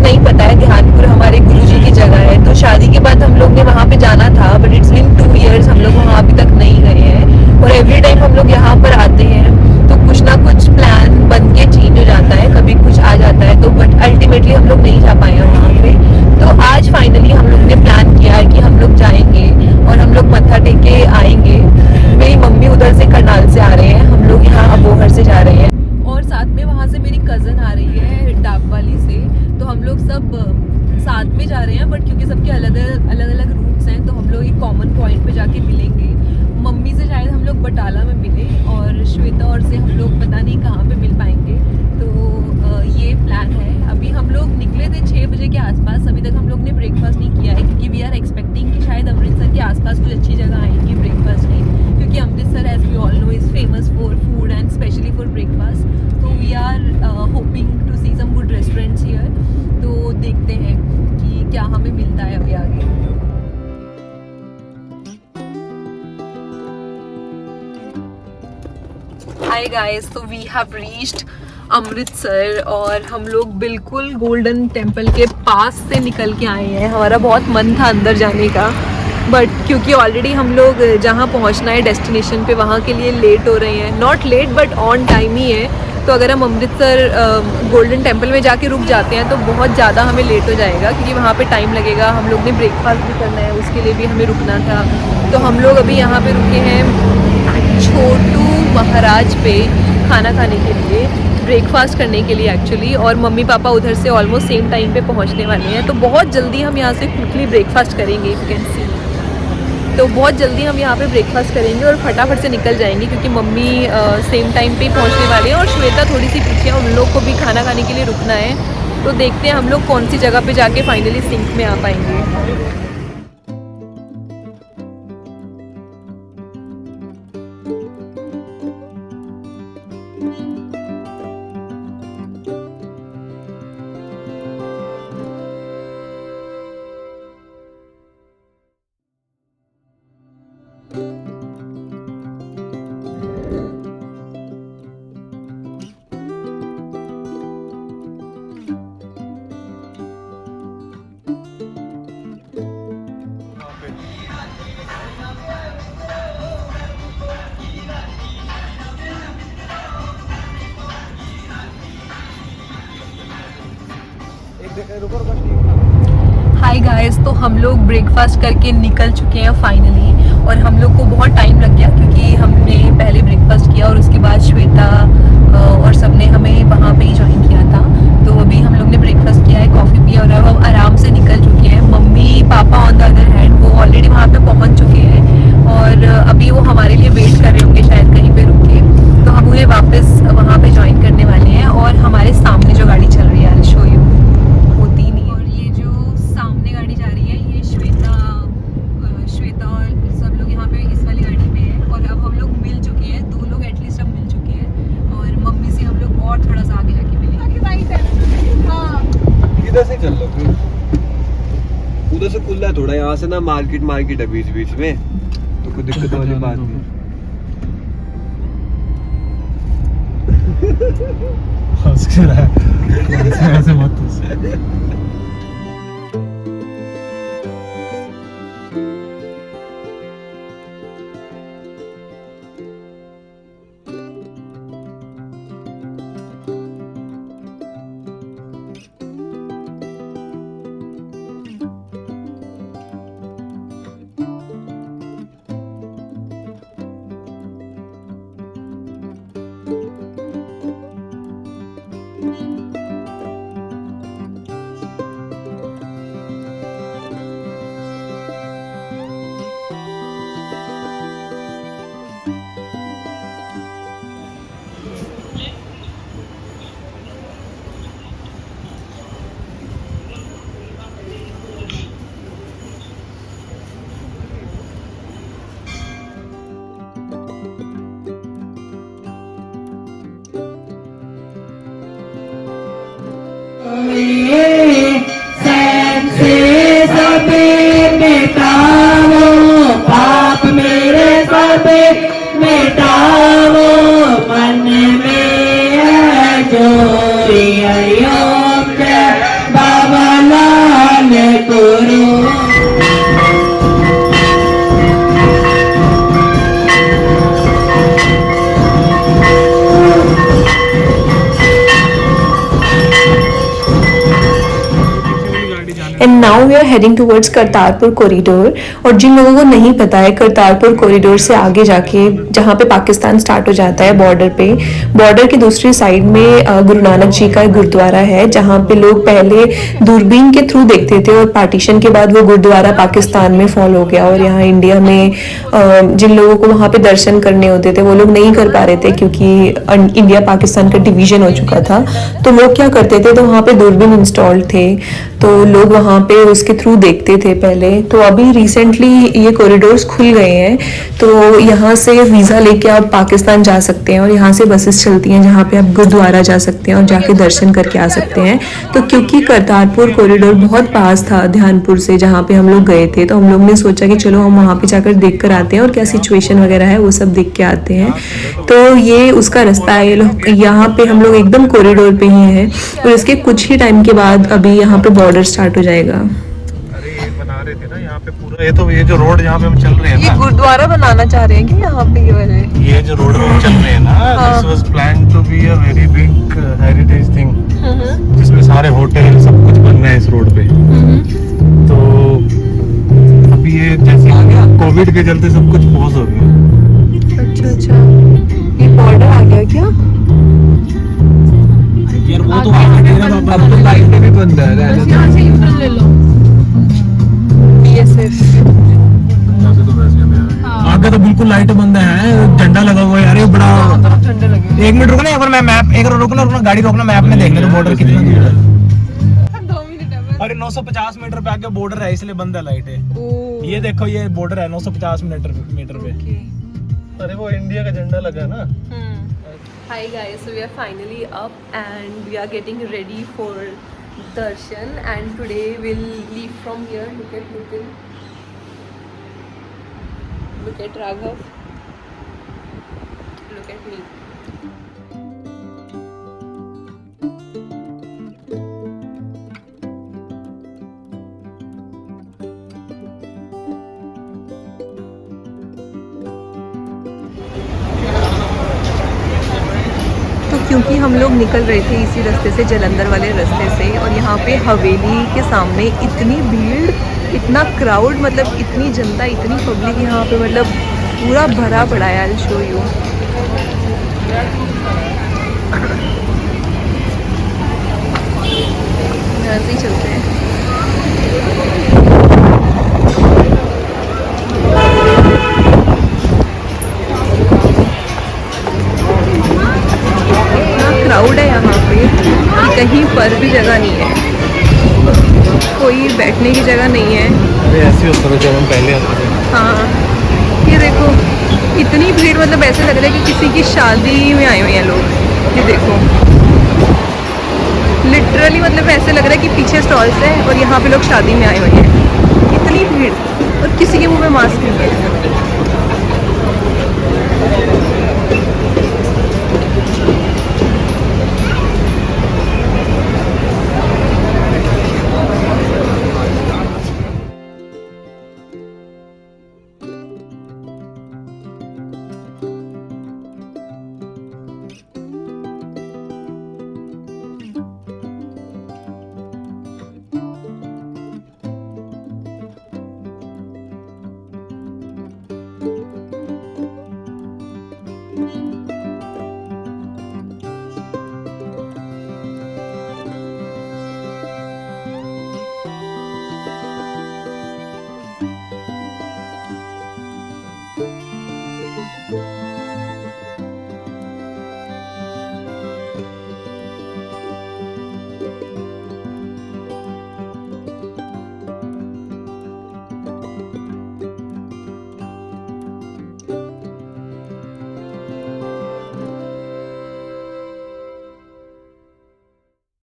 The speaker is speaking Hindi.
नहीं पता है, ध्यानपुर हमारे गुरुजी की जगह है। तो शादी के बाद हम लोग ने वहाँ पे जाना था, बट इट्स बीन 2 इयर्स हम लोग वहाँ अभी तक नहीं गए हैं। और एवरी टाइम हम लोग यहाँ पर आते हैं तो कुछ ना कुछ प्लान बन के चेंज हो जाता है, कभी कुछ आ जाता है, तो बट अल्टीमेटली हम लोग नहीं जा पाए हैं वहाँ पे। तो आज फाइनली हम लोग ने प्लान किया है कि हम लोग जाएंगे और हम लोग मत्था टेक के आएंगे। मेरी मम्मी उधर से करनाल से आ रहे हैं, हम लोग यहाँ अबोहर से जा रहे हैं, और साथ में वहाँ से मेरी कज़न आ रही है डाबवाली से। तो हम लोग सब साथ में जा रहे हैं, बट क्योंकि सबके अलग अलग रूट्स हैं तो हम लोग एक कॉमन पॉइंट पे जाके मिलेंगे। मम्मी से शायद हम लोग बटाला में मिले, और श्वेता और से हम लोग पता नहीं कहाँ पे मिल पाएंगे। तो ये प्लान है। अभी हम लोग निकले थे 6 बजे के आसपास, अभी तक हम लोग ने ब्रेकफास्ट नहीं किया है, क्योंकि वी आर एक्सपेक्टिंग कि शायद अमृतसर के आसपास कुछ अच्छी जगह आएंगी ब्रेकफास्ट की, क्योंकि Amritsar as we all know is famous for food and specially for breakfast. तो we are hoping to see some good restaurants here. तो देखते हैं कि क्या हमें मिलता है अभी आगे। हाय गाइस, तो वी हैव रीच्ड अमृतसर और हम लोग बिल्कुल गोल्डन टेम्पल के पास से निकल के आए हैं। हमारा बहुत मन था अंदर जाने का, बट क्योंकि ऑलरेडी हम लोग जहाँ पहुँचना है डेस्टिनेशन पे वहाँ के लिए लेट हो रहे हैं। Not late but on time ही है। तो अगर हम अमृतसर गोल्डन टेम्पल में जाके रुक जाते हैं तो बहुत ज़्यादा हमें लेट हो जाएगा, क्योंकि वहाँ पे टाइम लगेगा। हम लोग ने ब्रेकफास्ट भी करना है, उसके लिए भी हमें रुकना था। तो हम लोग अभी यहाँ पे रुके हैं छोटू महाराज पे खाना खाने के लिए, ब्रेकफास्ट करने के लिए एक्चुअली। और मम्मी पापा उधर से ऑलमोस्ट सेम टाइम पे पहुंचने वाले हैं, तो बहुत जल्दी हम यहाँ से क्विकली ब्रेकफास्ट करेंगे, इफ यू कैन सी। तो बहुत जल्दी हम यहाँ पे ब्रेकफास्ट करेंगे और फटाफट से निकल जाएंगे, क्योंकि मम्मी सेम टाइम पे ही पहुँचने वाले हैं और श्वेता थोड़ी सी पीछे है, उन लोग को भी खाना खाने के लिए रुकना है। तो देखते हैं हम लोग कौन सी जगह पे जाके फाइनली सिंक में आ पाएंगे। हाय गाइस, तो हम लोग ब्रेकफास्ट करके निकल चुके हैं फाइनली। और हम लोग को बहुत टाइम लग गया, क्योंकि हमने पहले ब्रेकफास्ट किया और उसके बाद श्वेता और सबने हमें वहाँ पे ही ज्वाइन किया था। तो अभी हम लोग ने ब्रेकफास्ट किया है, कॉफ़ी पिया और अब हम आराम से निकल चुके हैं। Mummy papa on the other hand वो ऑलरेडी वहाँ पे पहुँच चुके हैं और अभी वो हमारे लिए वेट कर रहे होंगे शायद कहीं पे रुक के। तो हम उन्हें वापस वहाँ पे ज्वाइन करने वाले हैं। और हमारे सामने जो गाड़ी चल रही है, आई शो यू, होती नहीं। और ये जो सामने गाड़ी जा रही है, ये श्वेता और सब लोग यहाँ पे इस वाली गाड़ी में है। और अब हम लोग मिल चुके हैं, 2 लोग एटलीस्ट अब मिल चुके हैं। और मम्मी से हम लोग और थोड़ा सा आगे जाके मिलेंगे। इधर से चल लो, उधर से खुला है थोड़ा, यहाँ से ना मार्केट है बीच बीच में, तो कोई दिक्कत वाली बात नहीं। हंस के रहा है ऐसे मत हंस। We are heading towards Kartarpur corridor. और जिन लोगों को नहीं पता है, करतारपुर कॉरिडोर से आगे जाके जहाँ पे पाकिस्तान स्टार्ट हो जाता है बॉर्डर पे, बॉर्डर की दूसरी साइड में गुरु नानक जी का एक गुरुद्वारा है, जहाँ पे लोग पहले दूरबीन के थ्रू देखते थे और पार्टीशन के बाद वो गुरुद्वारा पाकिस्तान में फॉल हो गया। और यहाँ इंडिया में जिन लोगों को वहाँ पे दर्शन करने होते थे वो लोग नहीं कर पा रहे थे क्योंकि इंडिया पाकिस्तान का डिवीजन हो चुका था। तो लोग क्या करते थे, तो वहाँ पे दूरबीन इंस्टॉल थे, तो लोग वहाँ पे उसके थ्रू देखते थे पहले। तो अभी रिसेंटली ये कॉरिडोर्स खुल गए हैं, तो यहाँ से वीज़ा लेके आप पाकिस्तान जा सकते हैं और यहाँ से बसेस चलती हैं जहाँ पे आप गुरुद्वारा जा सकते हैं और जाके दर्शन करके आ सकते हैं। तो क्योंकि करतारपुर कॉरिडोर बहुत पास था ध्यानपुर से जहाँ पे हम लोग गए थे, तो हम लोग ने सोचा कि चलो हम वहाँ पे जाकर देख कर आते हैं और क्या सिचुएशन वगैरह है वो सब देख के आते हैं। तो ये उसका रास्ता है, यहाँ पे हम लोग एकदम कॉरिडोर पे ही हैं और इसके कुछ ही टाइम के बाद अभी यहाँ पे बॉर्डर स्टार्ट हो जाएगा। अरे ये बना रहे थे ना यहाँ पे पूरा, ये जो रोड यहाँ पे हम चल रहे हैं ये ना, गुरुद्वारा बनाना चाह रहे हैं कि यहाँ पे ये जो रोड पे हम चल रहे हैं ना, this was plan to be a very big heritage thing, जिसमें सारे होटल सब कुछ बन रहे हैं इस रोड पे। तो अभी ये जैसे कोविड के चलते सब कुछ पॉज हो गया। अच्छा, ये बॉर्डर आ गया क्या? यार वो तो आगे तेरा बाबा, अब तो लाइटें भी बंद है, यहाँ से यूटर्न ले लो। BSF आगे तो बिल्कुल लाइट बंद है, झंडा लगा हुआ है यार, ये बड़ा। झंडे लगे। एक मिनट रुकना, एक बार मैं मैप, एक बार रुकना, गाड़ी रोकना, मैप में देखने दो बॉर्डर कितना दूर है। 2 मिनट है। अरे 950 मीटर पे आके बॉर्डर है, इसलिए बंद है लाइटें। ये देखो, ये बॉर्डर है 950 मीटर पे। अरे वो इंडिया का झंडा लगा है ना। Hi guys, so we are finally up and we are getting ready for darshan, and today we'll leave from here. Look at Raghav, look at me. क्योंकि हम लोग निकल रहे थे इसी रास्ते से, जलंधर वाले रास्ते से, और यहाँ पे हवेली के सामने इतनी भीड़, इतना क्राउड, मतलब इतनी जनता, इतनी पब्लिक यहाँ पे मतलब पूरा भरा पड़ा है। I'll show you। ऐसे ही चलते हैं। क्राउड है यहाँ पे, कहीं पर भी जगह नहीं है, कोई बैठने की जगह नहीं है। अरे ऐसे होता है जब हम पहले आते थे। हाँ, ये देखो इतनी भीड़, मतलब ऐसे लग रहा है कि किसी की शादी में आए हुए हैं लोग। ये देखो लिटरली, मतलब ऐसे लग रहा है कि पीछे स्टॉल्स है और यहाँ पे लोग शादी में आए हुए हैं। इतनी भीड़, और किसी के मुंह में मास्क नहीं है।